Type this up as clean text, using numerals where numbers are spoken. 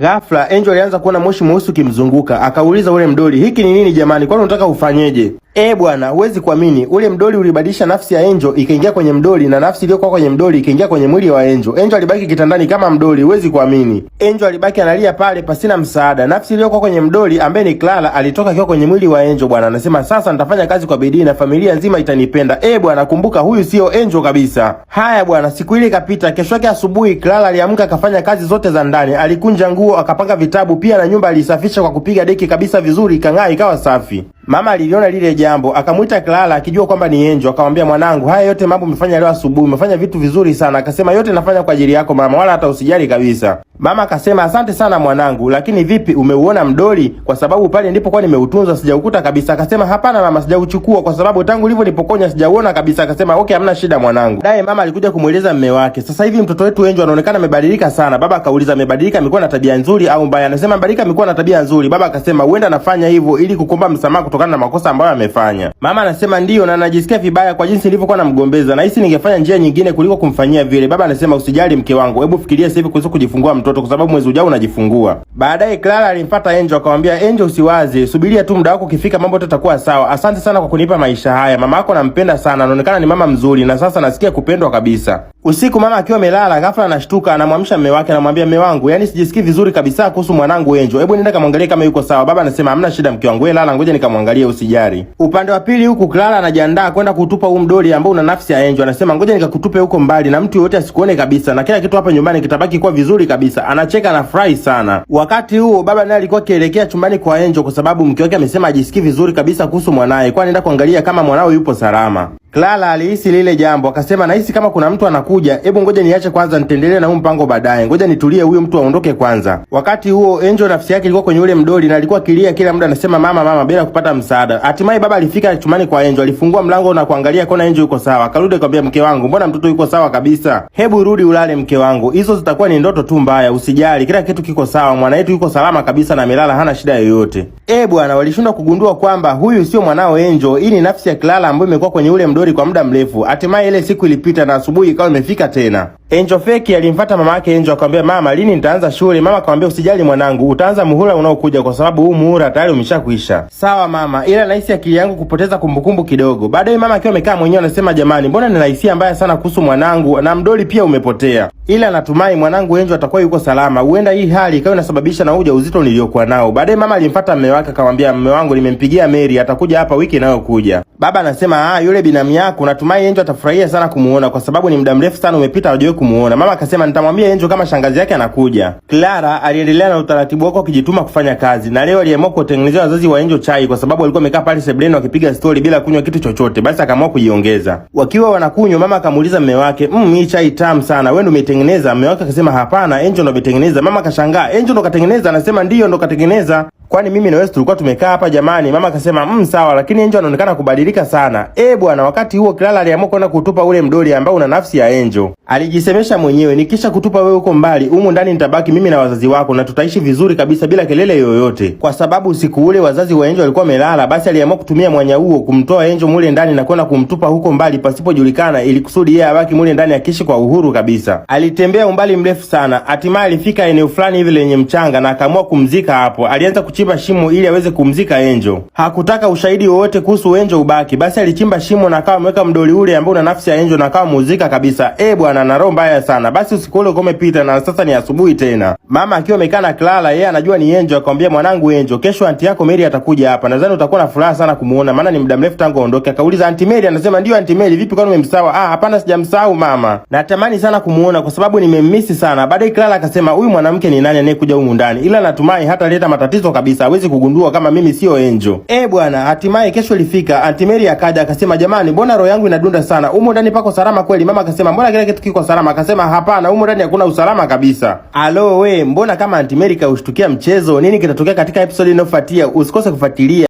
Ghafla Angel alianza kuona moshi mweusi ukimzunguka, akauliza ule mdoli, hiki ni nini jamani, kwani unataka ufanyeje? Bwana, huwezi kuamini, ule mdoli ulibadilisha nafsi ya Angel ikaingia kwenye mdoli na nafsi iliyokuwa kwenye mdoli ikaingia kwenye mwili wa Angel. Angel alibaki kitandani kama mdoli, huwezi kuamini. Angel alibaki analia pale pasina msaada. Nafsi iliyokuwa kwenye mdoli ambaye ni Clara alitoka akiwa kwenye mwili wa Angel bwana. Anasema sasa nitafanya kazi kwa bidii na familia nzima itanipenda. Bwana, kumbuka huyu sio Angel kabisa. Haya bwana, siku ile ikapita. Kesho yake asubuhi Clara aliamka akafanya kazi zote za ndani. Alikunja nguo, akapanga vitabu, pia na nyumba alisafisha kwa kupiga deki kabisa vizuri, ikang'aa ikawa safi. Mama aliliona lile jambo, akamuita Clara akijua kwamba ni Angel, akamwambia mwanangu, haya yote mambo umefanya leo asubuhi, umefanya vitu vizuri sana. Akasema yote nafanya kwa ajili yako mama, wala hata usijali kabisa. Mama akasema asante sana mwanangu, lakini vipi umeuona mdoli? Kwa sababu pale ndipo kwa nimeutunza sijaukuta kabisa. Akasema hapana mama, sijauchukua kwa sababu tangu ulivyo nipokonya sijauona kabisa. Akasema okay, hamna shida mwanangu. Dae mama alikuja kumueleza mume wake, sasa hivi mtoto wetu Angel anaonekana amebadilika sana. Baba akauliza amebadilika, amekuwa na tabia nzuri au mbaya? Anasema amebadilika, amekuwa na tabia nzuri. Baba akasema huenda anafanya hivyo ili kukomba msamaha kutokana na makosa ambayo amefanya. Mama anasema ndio, na anajisikia vibaya kwa jinsi nilivyokuwa namgombeza, na hisi ningefanya njia nyingine kuliko kumfanyia vile. Baba anasema usijali mke wangu, hebu fikiria sasa hivi kuhusu kujifungua mtoto, kwa sababu mwezi ujao unajifungua. Baadaye Clara alimfuata Angel akamwambia, Angel usiwaze, subiria tu muda wako ukifika mambo yote yatakuwa sawa. Asante sana kwa kunipa maisha haya. Mama yako nampenda sana, anaonekana ni mama mzuri na sasa nasikia kupendwa kabisa. Usiku mama akiwa amelala, ghafla anashtuka, anamwamsha mume wake, anamwambia mume wangu, yani sijisikii vizuri kabisa kuhusu mwanangu Angel. Hebu nenda kamwangalie kama yuko sawa. Baba anasema hamna shida mke wangu, wewe lala, ngoja nikamwangalie, usijali. Upande wa pili huku Clara anajiandaa kwenda kutupa huu mdoli ambao una nafsi ya Angel. Anasema ngoja nikakutupe huko mbali na mtu yote asikuone kabisa, na kila kitu hapa nyumbani kitabaki kuwa vizuri kabisa. Anacheka na furahi sana. Wakati huo baba naye alikuwa akielekea chumbani kwa Angel kwa sababu mke wake amesema ajisikii vizuri kabisa kuhusu mwanae, kwa anaenda kuangalia kama mwanao yupo salama. Clara alihisi lile jambo, akasema nahisi kama kuna mtu anakuja, hebu ngoja niache kwanza nitendelee na huu mpango baadaye. Ngoja nitulie, huyo mtu aondoke kwanza. Wakati huo Angel nafsi yake ilikuwa kwenye ule mdoli na alikuwa kilia kila muda anasema mama mama bila kupata msaada. Hatimaye baba alifika chumbani kwa Angel, alifungua mlango na kuangalia kona Angel yuko sawa. Akarudi akamwambia mke wangu, mbona mtoto yuko sawa kabisa? Hebu rudi ulale mke wangu. Hizo zitakuwa ni ndoto tu mbaya, usijali. Kila kitu kiko sawa. Mwana wetu yuko salama kabisa na amelala hana shida yoyote. Bwana, walishindwa kugundua kwamba huyu sio mwanao Angel. Hii ni nafsi ya Clara ambayo imekuwa kwenye ule mdoli kwa muda mrefu. Hatimaye ile siku ilipita na asubuhi ikawa imefika tena. Angel feki alimfuata mama yake Angel akamwambia, mama lini nitaanza shule? Mama akamwambia usijali mwanangu, utaanza muhula unaokuja kwa sababu huu muhula tayari umeshakwisha. Sawa mama, ila nahisi akili yangu kupoteza kumbukumbu kidogo. Baadaye mama akiwa amekaa mwenyewe anasema, jamani, mbona nina hisia mbaya sana kuhusu mwanangu na mdoli pia umepotea. Ila natumai mwanangu Angel atakuwa yuko salama. Huenda hii hali ikawa inasababisha na ujauzito niliokuwa nao. Baadaye mama alimfuata mume wake akamwambia, mume wangu nimempigia Mary, atakuja hapa wiki inayokuja. Baba anasema, yule binamu yako natumai Angel atafurahia sana kumuona kwa sababu ni muda mrefu sana umepita hajawahi kumuona. Mama akasema nitamwambia Angel kama shangazi yake anakuja. Clara aliendelea na utaratibu wake akijituma kufanya kazi, na leo aliamua kutengenezea wazazi wa Angel chai kwa sababu walikuwa wamekaa pale sebuleni wakipiga story bila kunywa kitu chochote. Basi akaamua kujiongeza. Wakiwa wanakunywa, mama akamuuliza mume wake, hii chai tamu sana, wewe ndio umeitengeneza? Mume wake akasema hapana, Angel ndio ametengeneza. Mama akashangaa, Angel ndo katengeneza? Anasema ndio ndo katengeneza. Kwani mimi na wewe tulikuwa tumekaa hapa jamani? Mama akasema sawa, lakini Angel anaonekana kubadilika sana. Bwana, wakati huo Clara aliamua kwenda kutupa ule mdoli ambao una nafsi ya Angel. Alijisemesha mwenyewe, nikisha kutupa wewe huko mbali, humu ndani nitabaki mimi na wazazi wako na tutaishi vizuri kabisa bila kelele yoyote. Kwa sababu usiku ule wazazi wa Angel walikuwa wamelala, basi aliamua kutumia mwanya huo kumtoa Angel mule ndani na kwenda kumtupa huko mbali pasipojulikana, ili kusudi yeye abaki mule ndani akiishi kwa uhuru kabisa. Alitembea umbali mrefu sana, hatimaye alifika eneo fulani hivi lenye mchanga na akaamua kumzika hapo. Alianza kuchimba shimo ili aweze kumzika Angel. Hakutaka ushahidi wowote kuhusu Angel ubaki, basi alichimba shimo na akawa ameweka mdoli ule ambao una nafsi ya Angel na akawa muzika kabisa. Bwana, na roho mbaya sana. Basi usiku ule umepita na sasa ni asubuhi tena. Mama akiwa amekaa na Clara, yeye anajua ni Angel, akamwambia mwanangu Angel, kesho anti yako Mary atakuja hapa. Nadhani utakuwa na furaha sana kumuona maana ni muda mrefu tangu aondoke. Akauliza anti Mary? Anasema ndio anti Mary. Vipi kwani umemsahau? Hapana sijamsahau mama. Natamani sana kumuona kwa sababu nimemmisi sana. Baadaye Clara akasema huyu mwanamke ni nani anayekuja humu ndani? Ila natumai hataleta matatizo kabisa, hawezi kugundua kama mimi sio Angel. Bwana, hatimaye kesho ilifika. Anti Mary akaja akasema, jamani, mbona roho yangu inadunda sana? Humu ndani pako salama kweli? Mama akasema mbona kila kitu kiko salama? Akasema hapana, humu ndani hakuna usalama kabisa. Alo we, mbona kama Anti Mary kaushtukia mchezo? Nini kitatokea katika episode inayofuatia? Usikose kufuatilia.